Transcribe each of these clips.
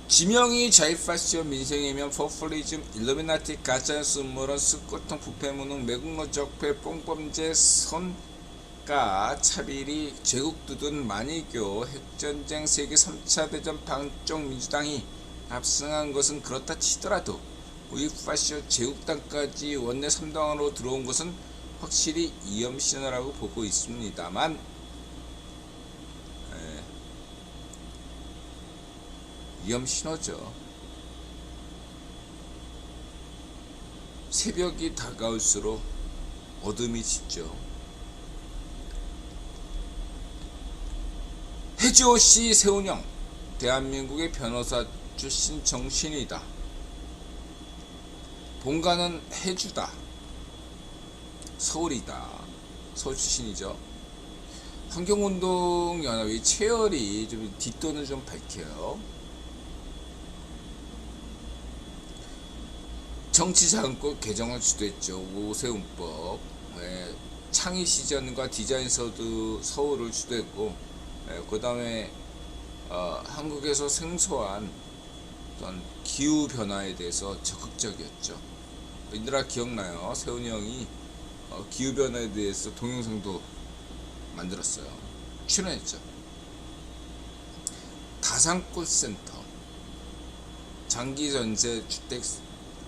지명이 좌익파시오 민생이면 포퓰리즘 일루미나티 가짜뉴스 음모론 스코통 부패무능 매국노 적폐 뽕범죄 선가 차비리 제국두둔 만이교 핵전쟁 세계 3차 대전 방쪽 민주당이 압승한 것은 그렇다 치더라도 우익파시오 제국당까지 원내 3당으로 들어온 것은 확실히 위험신호라고 보고 있습니다만 위험신호죠. 새벽이 다가올수록 어둠이 짙죠. 해지호씨 세운영 대한민국의 변호사 출신 정신이다. 본가는 해주다. 서울이다. 서울 출신이죠. 환경운동연합의 채열이 좀 뒷돈을 좀 밝혀요. 정치자금법 개정을 주도했죠. 오세훈법, 창의 시전과 디자인 서울을 주도했고, 그 다음에 한국에서 생소한 어떤 기후 변화에 대해서 적극적이었죠. 인들아 기억나요? 세훈이 형이 기후 변화에 대해서 동영상도 만들었어요. 출연했죠. 다산골센터, 장기전세 주택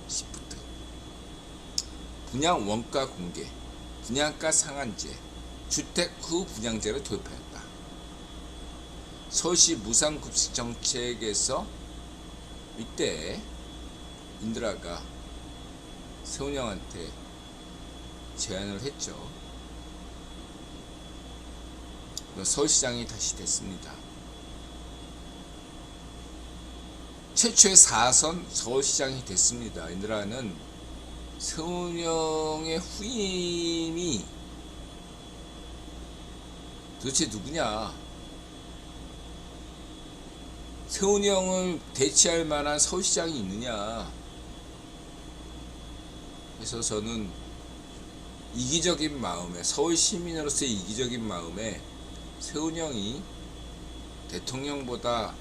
시프트, 분양 원가 공개, 분양가 상한제, 주택 후 분양제를 도입하였다. 서울시 무상급식 정책에서 이때 인드라가 세훈이 형한테 제안을 했죠. 서울시장이 다시 됐습니다. 최초의 4선 서울시장이 됐습니다. 인드라는 세훈이 형의 후임이 도대체 누구냐? 세훈이 형을 대체할 만한 서울시장이 있느냐? 그래서 저는 이기적인 마음에, 서울 시민으로서의 이기적인 마음에 세훈이 형이 대통령보다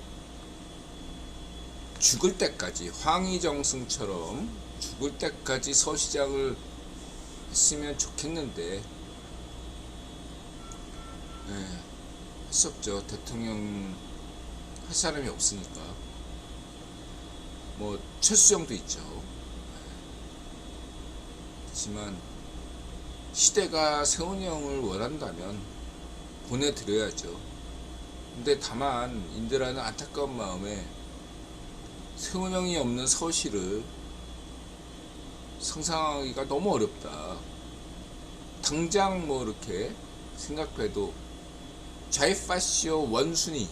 죽을 때까지, 황희정승처럼 죽을 때까지 서울시장을 했으면 좋겠는데 할 수 없죠. 대통령 할 사람이 없으니까. 뭐 최수정도 있죠. 하지만 시대가 세훈이 형을 원한다면 보내드려야죠. 근데 다만 인드라는 안타까운 마음에 세훈이 형이 없는 서울시를 상상하기가 너무 어렵다. 당장 뭐 이렇게 생각해도 좌익파시오 원순위,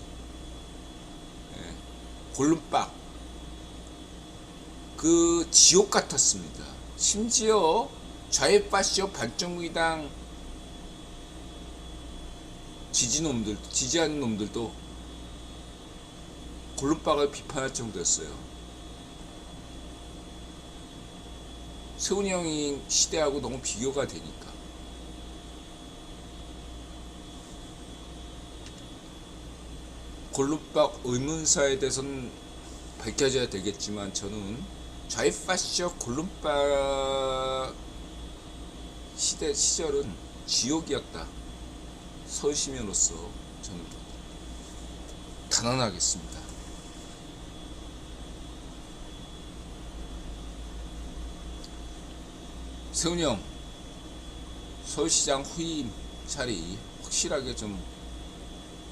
골룸박, 그 지옥 같았습니다. 심지어 좌익파시오 반쪽무당 지지하는 놈들도 골룸박을 비판할 정도였어요. 세훈이 형이 시대하고 너무 비교가 되니까. 골룸박 의문사에 대해서는 밝혀져야 되겠지만 저는 좌익파시오 골룸박 시절은 지옥이었다. 서울시민으로서 저는 단언하겠습니다. 세훈이 형, 서울시장 후임 자리 확실하게 좀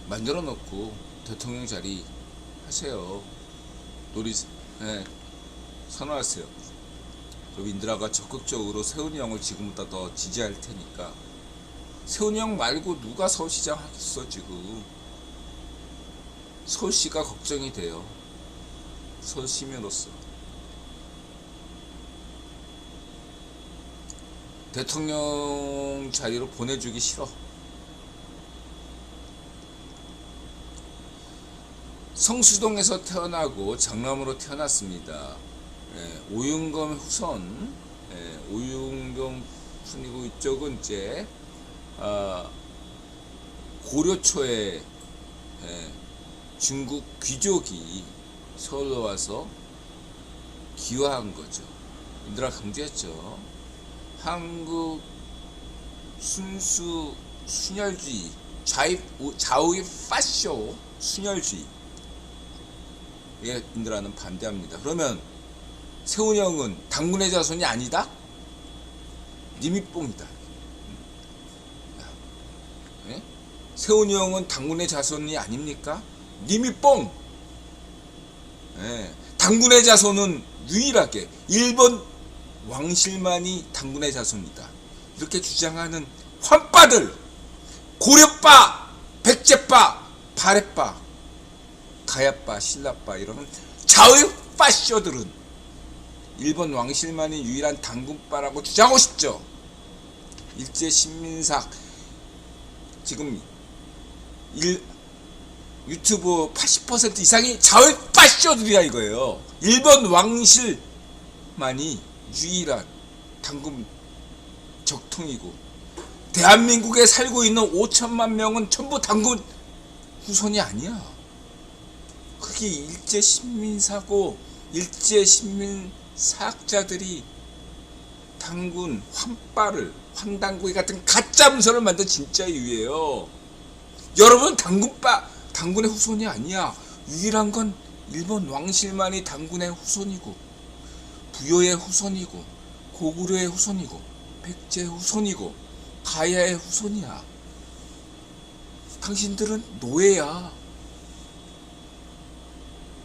만들어 놓고 대통령 자리 하세요. 선호하세요. 그럼 인드라가 적극적으로 세훈이 형을 지금보다 더 지지할 테니까. 세훈이 형 말고 누가 서울시장 하겠어. 지금 서울시가 걱정이 돼요. 서울시민으로서. 대통령 자리로 보내주기 싫어. 성수동에서 태어나고 장남으로 태어났습니다. 오윤검 후손, 오윤검 후손이고 이쪽은 이제 고려 초에 중국 귀족이 서울로 와서 기화한 거죠. 인드라 강조했죠. 한국 순수 순혈주의, 좌우의 파쇼 순혈주의, 예, 인드라는 반대합니다. 그러면 세훈이 형은 당군의 자손이 아니다? 님이 뽕이다. 예? 세훈이 형은 당군의 자손이 아닙니까? 님이 뽕. 예. 당군의 자손은 유일하게 일본 왕실만이 당군의 자손이다. 이렇게 주장하는 환빠들, 고려빠, 백제빠, 발해빠, 가야빠, 신라빠 이런 좌의 파쇼들은 일본 왕실만이 유일한 당군빠라고 주장하고 싶죠. 일제 신민삭 지금 유튜브 80% 이상이 좌의 파쇼들이야 이거예요. 일본 왕실만이 유일한 당군 적통이고 대한민국에 살고 있는 5천만 명은 전부 당군 후손이 아니야. 그게 일제 신민사고 일제 신민사학자들이 당군 환빠를 환당구이 같은 가짜 문서를 만든 진짜 이유예요. 여러분 당군의 후손이 아니야. 유일한 건 일본 왕실만이 당군의 후손이고 부요의 후손이고 고구려의 후손이고 백제의 후손이고 가야의 후손이야. 당신들은 노예야.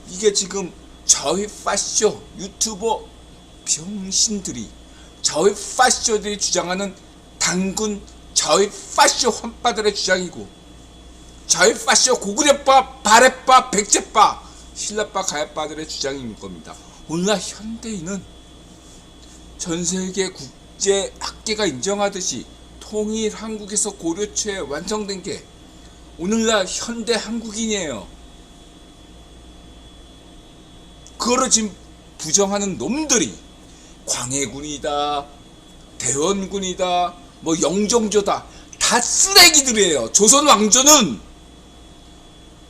이게 지금 좌의 파쇼 유튜버 병신들이 좌의 파쇼들이 주장하는 당군 좌의 파쇼 환빠들의 주장이고 좌의 파쇼 고구려파 발해파 백제파 신라파 가야파들의 주장인 겁니다. 오늘날 현대인은 전세계 국제 학계가 인정하듯이 통일 한국에서 고려 초에 완성된 게 오늘날 현대 한국인이에요. 그거를 지금 부정하는 놈들이 광해군이다, 대원군이다, 뭐 영종조다 다 쓰레기들이에요. 조선 왕조는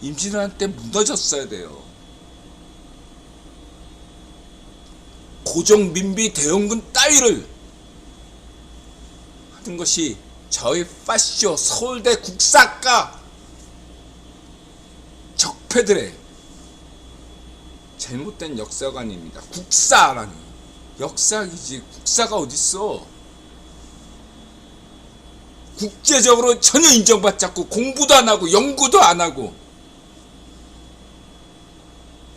임진왜란 때 무너졌어야 돼요. 고종 민비 대원군 따위를 하는 것이 저의 파쇼 서울대 국사과 적폐들의 잘못된 역사관입니다. 국사라니 역사이지 국사가 어딨어. 국제적으로 전혀 인정받지 않고 공부도 안 하고 연구도 안 하고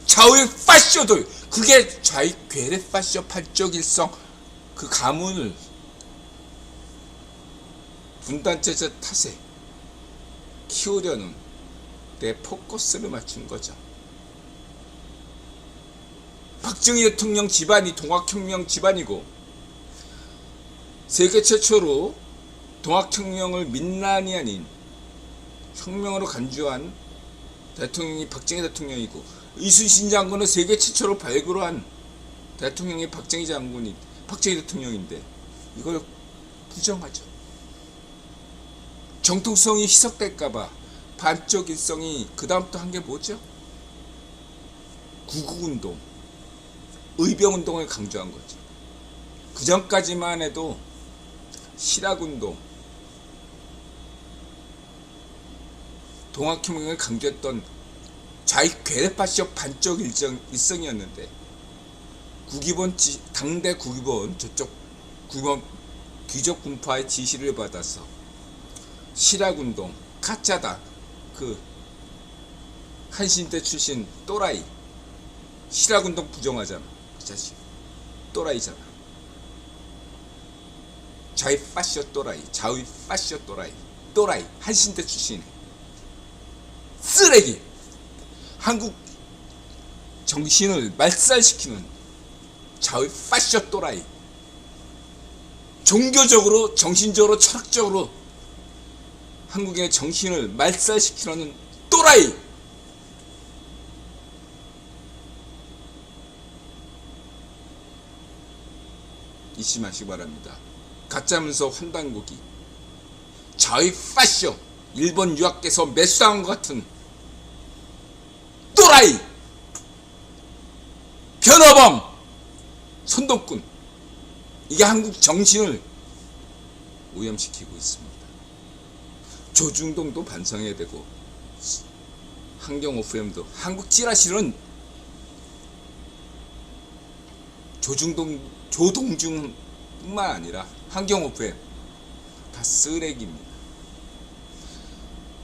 좌우의 파쇼들 그게 좌의 괴뢰 파쇼 팔적일성 그 가문을 분단체제 탓에 키우려는 내 포커스를 맞춘 거죠. 박정희 대통령 집안이 동학혁명 집안이고 세계 최초로 동학혁명을 민란이 아닌 혁명으로 간주한 대통령이 박정희 대통령이고 이순신 장군은 세계 최초로 발굴한 대통령이 박정희 대통령인데 이걸 부정하죠. 정통성이 희석될까봐 반쪽 일성이 그 다음부터 한 게 뭐죠? 구국운동, 의병운동을 강조한 거죠. 그 전까지만 해도 실학운동, 동학혁명을 강조했던 좌익 괴뢰파쇼 반쪽 일성이었는데 당대 국기본 저쪽 국기본 귀족 군파의 지시를 받아서 실학운동, 가짜다. 그 한신대 출신 또라이 실학운동 부정하잖아. 그 자식 또라이잖아. 좌의 파쇼 또라이, 좌의 파쇼 또라이 한신대 출신 쓰레기. 한국 정신을 말살시키는 좌의 파쇼 또라이. 종교적으로, 정신적으로, 철학적으로 한국의 정신을 말살시키려는 또라이. 잊지 마시기 바랍니다. 가짜문서 환단고기, 좌의 파쇼, 일본 유학께서 매수당한 것 같은 또라이. 변호범, 선동꾼, 이게 한국 정신을 오염시키고 있습니다. 조중동도 반성해야 되고, 환경 OFM도, 한국 찌라시는 조동중뿐만 아니라 환경 OFM 다 쓰레기입니다.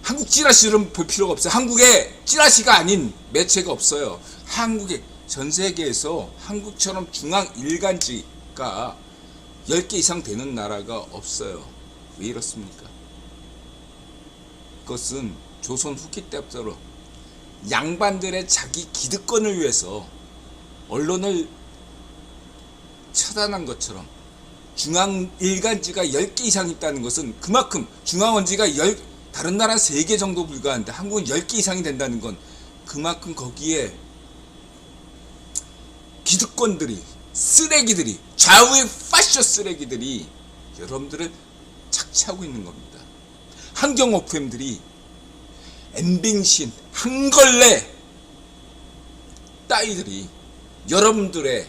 한국 찌라시는 볼 필요가 없어요. 한국에 찌라시가 아닌 매체가 없어요. 한국에 전 세계에서 한국처럼 중앙 일간지가 10개 이상 되는 나라가 없어요. 왜 이렇습니까? 그것은 조선 후기 때부터 양반들의 자기 기득권을 위해서 언론을 차단한 것처럼, 중앙 일간지가 10개 이상 있다는 것은 그만큼 중앙원지가 다른 나라 3개 정도 불과한데 한국은 10개 이상이 된다는 건 그만큼 거기에 기득권들이, 쓰레기들이, 좌우의 파쇼 쓰레기들이 여러분들을 착취하고 있는 겁니다. 환경 OFM들이 엠빙신, 한걸레 따위들이 여러분들의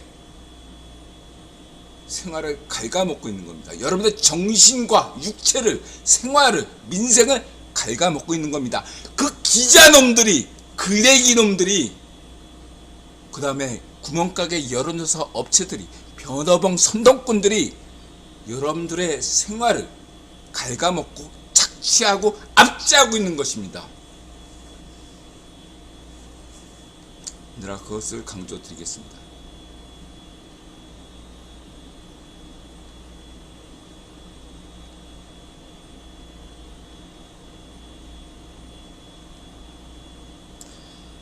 생활을 갉아먹고 있는 겁니다. 여러분의 정신과 육체를, 생활을, 민생을 갉아먹고 있는 겁니다. 그 기자놈들이, 기레기놈들이, 그 다음에 구멍가게 여론조사 업체들이, 변호범 선동꾼들이 여러분들의 생활을 갉아먹고 착취하고 압제하고 있는 것입니다. 내가 그것을 강조드리겠습니다.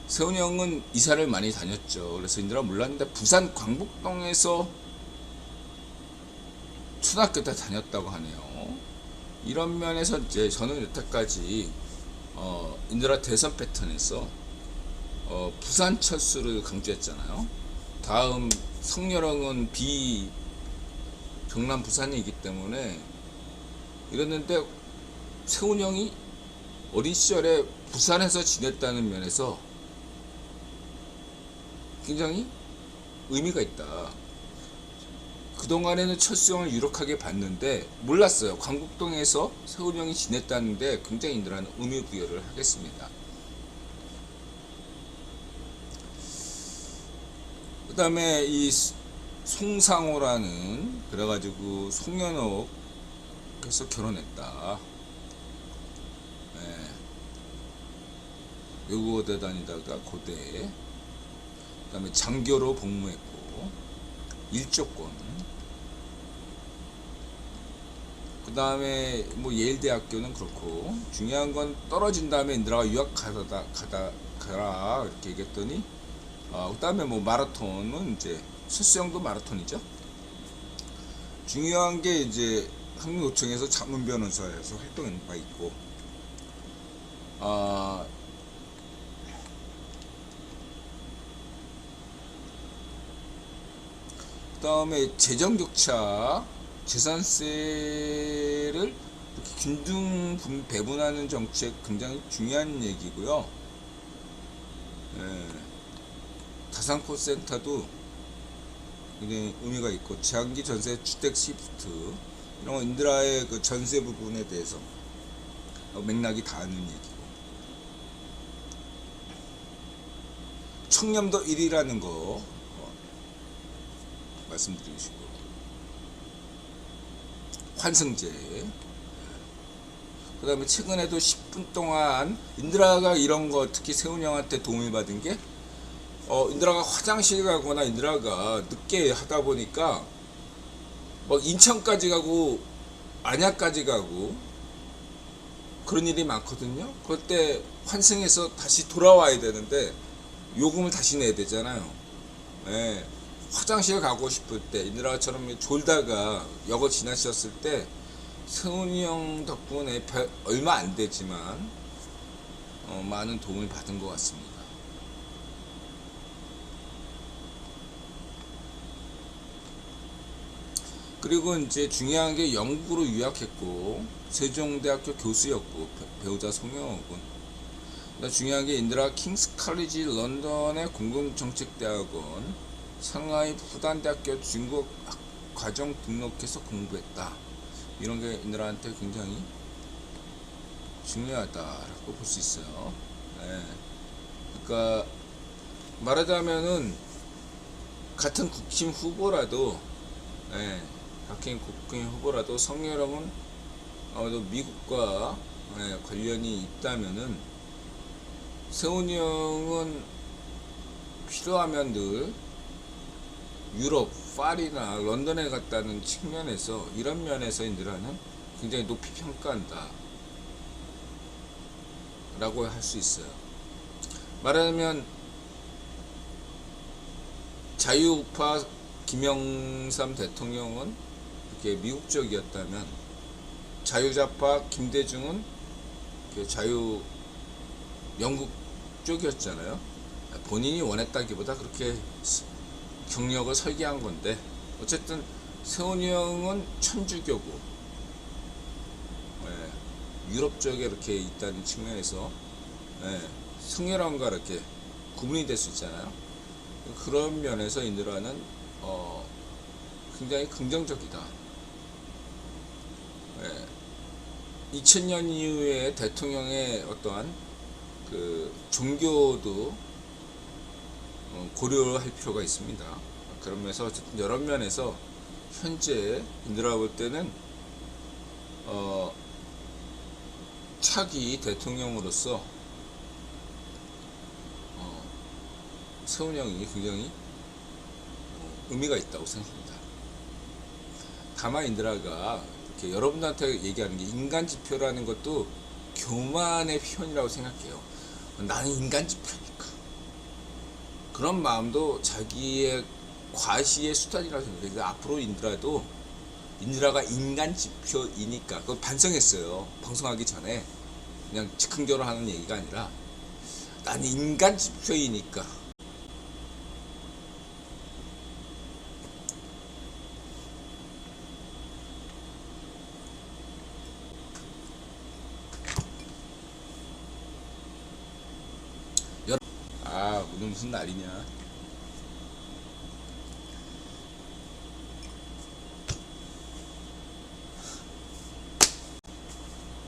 세훈이 형은 이사를 많이 다녔죠. 그래서 인들아 몰랐는데 부산 광복동에서 초등학교 때 다녔다고 하네요. 이런 면에서 이제 저는 여태까지 인들아 대선 패턴에서 부산 철수를 강조했잖아요. 다음 성렬형은 경남 부산이기 때문에 이랬는데, 세훈이 형이 어린 시절에 부산에서 지냈다는 면에서 굉장히 의미가 있다. 그동안에는 철수형을 유력하게 봤는데 몰랐어요. 광복동에서 세훈이 형이 지냈다는데 굉장히 인들한 의미부여를 하겠습니다. 그 다음에 이 송상호라는, 그래가지고 송연옥에서 결혼했다. 네. 외국어대 다니다가 고대, 그 다음에 장교로 복무했고, 일조권, 그 다음에 뭐 예일대학교는 그렇고, 중요한 건 떨어진 다음에 인들아가 유학 가라 이렇게 얘기했더니, 그 다음에 뭐 마라톤은 이제 수수형도 마라톤이죠. 중요한 게 이제 한국노총에서 자문 변호사에서 활동한 바 있고, 그 다음에 재정격차, 재산세를 이렇게 균등 배분하는 정책 굉장히 중요한 얘기고요. 다산콜센터도 굉장히 의미가 있고, 장기 전세 주택 시프트, 이런 거 인드라의 그 전세 부분에 대해서 맥락이 닿는 얘기고, 청렴도 1위라는 거 말씀드리고 싶고, 환승제, 그 다음에 최근에도 10분 동안 인드라가 이런 거 특히 세훈이 형한테 도움을 받은 게, 인드라가 화장실 가거나 인드라가 늦게 하다 보니까 막 인천까지 가고 안양까지 가고 그런 일이 많거든요. 그럴 때 환승해서 다시 돌아와야 되는데 요금을 다시 내야 되잖아요. 네. 화장실 가고 싶을 때, 인드라처럼 졸다가 역을 지나셨을 때 세훈이 형 덕분에 얼마 안 되지만 많은 도움을 받은 것 같습니다. 그리고 이제 중요한 게 영국으로 유학했고, 세종대학교 교수였고, 배우자 송영옥은. 중요한 게 인드라 킹스 칼리지 런던의 공공정책대학원 상하이 부단대학교 중국 과정 등록해서 공부했다. 이런 게 인드라한테 굉장히 중요하다라고 볼 수 있어요. 네. 그러니까 말하자면은 같은 국힘 후보라도, 예, 같은 국힘 후보라도 성렬형은 아무래도 미국과, 예, 관련이 있다면은 세훈이 형은 필요하면 늘 유럽, 파리나 런던에 갔다는 측면에서, 이런 면에서 인드라는 굉장히 높이 평가한다 라고 할 수 있어요. 말하자면 자유우파 김영삼 대통령은 이렇게 미국 쪽이었다면, 자유좌파 김대중은 자유 영국 쪽이었잖아요. 본인이 원했다기보다 그렇게 경력을 설계한 건데, 어쨌든 세훈이 형은 천주교고, 예, 유럽 쪽에 이렇게 있다는 측면에서, 예, 성렬형과 이렇게 구분이 될 수 있잖아요. 그런 면에서 인드라는 굉장히 긍정적이다. 예, 2000년 이후에 대통령의 어떠한 그 종교도 고려할 필요가 있습니다. 그러면서 어쨌든 여러 면에서 현재 인드라 볼 때는 차기 대통령으로서 세훈이 형이 굉장히 의미가 있다고 생각합니다. 다만 인드라가 이렇게 여러분들한테 얘기하는 게 인간지표라는 것도 교만의 표현이라고 생각해요. 나는 인간지표니까. 그런 마음도 자기의 과시의 수단이라고 생각해요. 앞으로 인드라가 인간지표이니까, 그걸 반성했어요. 방송하기 전에. 그냥 즉흥적으로 하는 얘기가 아니라, 나는 인간지표이니까. 오늘 무슨 날이냐?